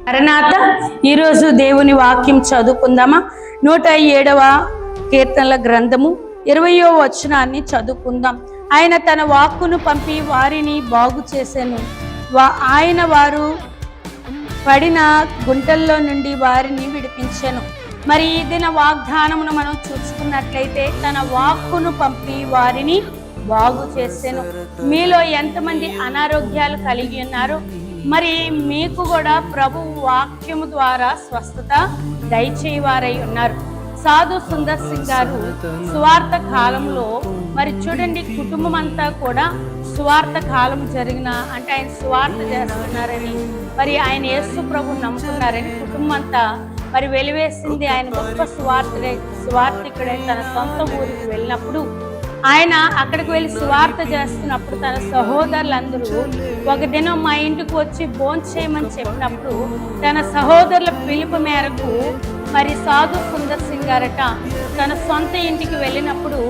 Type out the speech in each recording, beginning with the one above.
మరణాత ఈరోజు దేవుని వాక్యం చదువుకుందామా. 107వ కీర్తనల గ్రంథము 20వ వచనాన్ని చదువుకుందాం. ఆయన తన వాక్కును పంపి వారిని బాగు చేసెను. ఆయన వారు పడిన గుంటల్లో నుండి వారిని విడిపించెను. మరి ఈ దిన వాగ్దానమును మనం చూసుకున్నట్లయితే తన వాక్కును పంపి వారిని బాగు చేసెను. మీలో ఎంతమంది అనారోగ్యాలు కలిగి ఉన్నారు? మరి మీకు కూడా ప్రభు వాక్యము ద్వారా స్వస్థత దయచేవారై ఉన్నారు. సాధు సుందర్ సింగ్ గారు సువార్త కాలంలో మరి చూడండి, కుటుంబం అంతా కూడా సువార్త కాలం జరిగిన అంటే ఆయన సువార్త చేస్తున్నారని, మరి ఆయన యేసు ప్రభు నమ్ముకున్నారని కుటుంబం అంతా మరి వెలివేసింది. ఆయన గొప్ప సువార్తికుడై తన సొంత ఊరికి వెళ్ళినప్పుడు, ఆయన అక్కడికి వెళ్ళి సువార్త చేస్తున్నప్పుడు తన సహోదరులందరూ ఒక దినం మా ఇంటికి వచ్చి భోంచేయమని చెప్పినప్పుడు తన సహోదరుల పిలుపు మేరకు మరి సాధు సుందర్ సింగ్ గారట తన సొంత ఇంటికి వెళ్ళినప్పుడు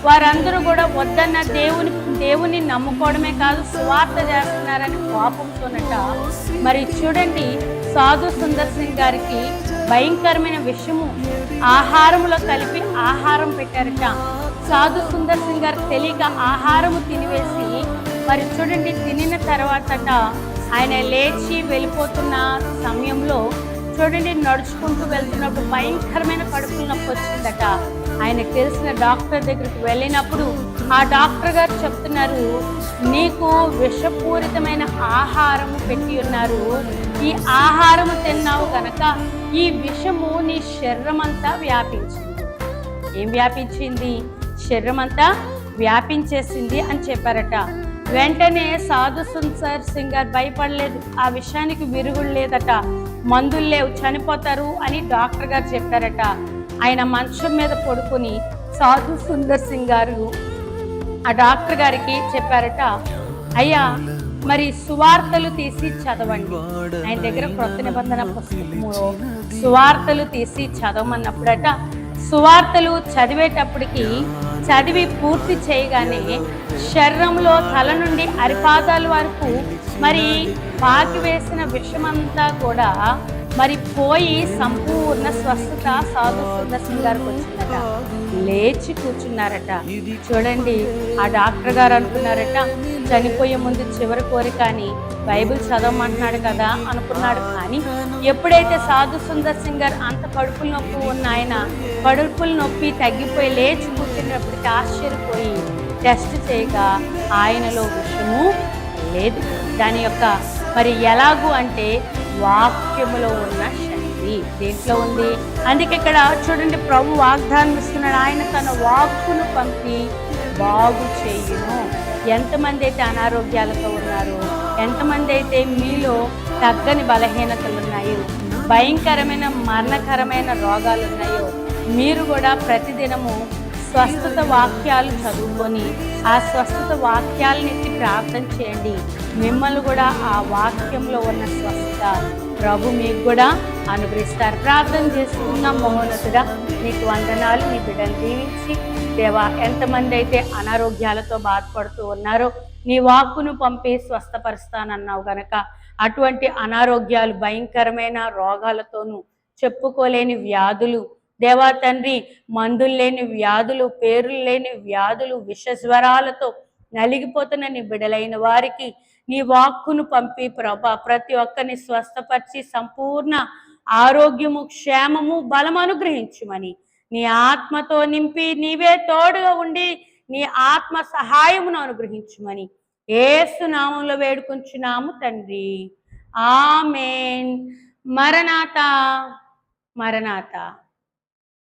వారందరూ కూడా వద్దన్న దేవుని నమ్ముకోవడమే కాదు సువార్త చేస్తున్నారని కోపంతోనట మరి చూడండి, సాధు సుందర్ సింగ్ గారికి భయంకరమైన విషము ఆహారములో కలిపి ఆహారం పెట్టారట. సాధు సుందర్ సింగ్ గారు తెలియక ఆహారము తినివేసి మరి చూడండి, తినిన తర్వాతట ఆయన లేచి వెళ్ళిపోతున్న సమయంలో చూడండి, నడుచుకుంటూ వెళ్తున్నప్పుడు భయంకరమైన కడుపుల నొప్పి వచ్చిందట. ఆయనకు తెలిసిన డాక్టర్ దగ్గరికి వెళ్ళినప్పుడు ఆ డాక్టర్ గారు చెప్తున్నారు, నీకు విషపూరితమైన ఆహారము పెట్టి ఉన్నారు, ఈ ఆహారము తిన్నావు కనుక ఈ విషము నీ శరీరం అంతా వ్యాపించింది. ఏం వ్యాపించింది? శరీరం అంతా వ్యాపించేసింది అని చెప్పారట. వెంటనే సాధు సుందర్ సింగ్ గారు భయపడలేదు, ఆ విషయానికి విరుగుడు లేదట, మందులు లేవు, చనిపోతారు అని డాక్టర్ గారు చెప్పారట. ఆయన మంచం మీద పడుకుని సాధు సుందర్ సింగ్ గారు ఆ డాక్టర్ గారికి చెప్పారట, అయ్యా మరి సువార్తలు తీసి చదవండి. ఆయన దగ్గర క్రొత్త నిబంధన పుస్తకములో సువార్తలు తీసి చదవమన్నప్పుడట సువార్తలు చదివేటప్పటికి చదివి పూర్తి చేయగానే శరీరంలో తల నుండి అరిపాదాల వరకు మరి పాకి వేసిన విషమంతా కూడా మరి పోయి సంపూర్ణ స్వస్థత సాధు సుందర్ సింగ్ గారికి వచ్చిందట. లేచి కూర్చున్నారట. చూడండి, ఆ డాక్టర్ గారు అనుకున్నారట, చనిపోయే ముందు చివరి కోరిక అని బైబిల్ చదవమంటున్నాడు కదా అనుకున్నాడు. కానీ ఎప్పుడైతే సాధు సుందర్ సింగ్ గారు అంత కడుపుల నొప్పి ఉన్న ఆయన కడుపుల నొప్పి తగ్గిపోయి లేచి కూర్చున్నప్పటికీ ఆశ్చర్యపోయి టెస్ట్ చేయగా ఆయనలో విషము లేదు. దాని యొక్క మరి ఎలాగూ అంటే వాక్యములో ఉన్న శక్తి దేంట్లో ఉంది. అందుకే ఇక్కడ చూడండి, ప్రభు వాగ్దానం ఇస్తున్నాడు, ఆయన తన వాక్కును పంపి బాగు చేయును. ఎంతమంది అయితే అనారోగ్యాలతో ఉన్నారో, ఎంతమంది అయితే మీలో తగ్గని బలహీనతలు ఉన్నాయో, భయంకరమైన మరణకరమైన రోగాలు ఉన్నాయో, మీరు కూడా ప్రతిదినము స్వస్థత వాక్యాలు చదువుకొని ఆ స్వస్థత వాక్యాలని ప్రార్థన చేయండి. మిమ్మల్ని కూడా ఆ వాక్యంలో ఉన్న స్వస్థత ప్రభు మీకు కూడా అనుగ్రహిస్తారు. ప్రార్థన చేసుకున్న మహోన్నతుడా, నీకు వందనాలు. నీ బిడ్డలు దీవించి దేవా, ఎంతమంది అయితే అనారోగ్యాలతో బాధపడుతూ ఉన్నారో నీ వాక్కును పంపి స్వస్థపరుస్తానన్నావు గనక అటువంటి అనారోగ్యాలు, భయంకరమైన రోగాలతోనూ చెప్పుకోలేని వ్యాధులు దేవా తండ్రి, మందులు లేని వ్యాధులు, పేర్లు లేని వ్యాధులు, విషజ్వరాలతో నలిగిపోతున్న నీ బిడ్డలైన వారికి నీ వాక్కును పంపి ప్రభా ప్రతి ఒక్కరిని స్వస్థపరిచి సంపూర్ణ ఆరోగ్యము, క్షేమము, బలము అనుగ్రహించుమని నీ ఆత్మతో నింపి నీవే తోడుగా ఉండి నీ ఆత్మ సహాయమును అనుగ్రహించుమని యేసు నామములో వేడుకుంటున్నాము తండ్రి. ఆమేన్. మరణాత మరణాత.